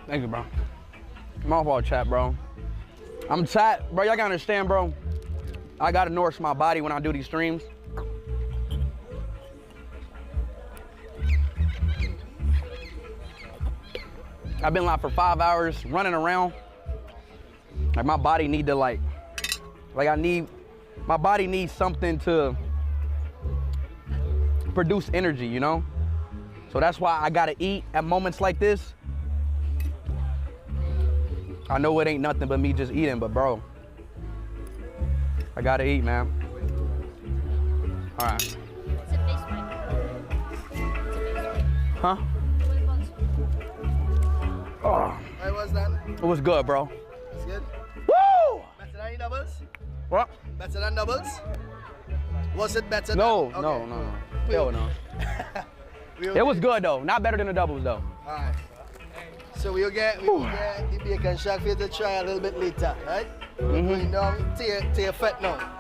Thank you, bro. My fault, chat, bro. I'm tired, bro. Y'all gotta understand, bro. I gotta nourish my body when I do these streams. I've been live for 5 hours, running around. Like my body need to my body needs something to produce energy, you know? So that's why I gotta eat at moments like this. I know it ain't nothing but me just eating, but bro, I gotta eat, man. All right. It's a base one. Huh? Oh, How was that? it was good, bro. It's good. Woo! Better than doubles? What? Better than doubles? Was it better No, than? no, no, no. Hell no. We'll It was good though. Not better than the doubles though. Alright. So we'll get the bacon shack for you to try a little bit later, right? We're going down to your fat now.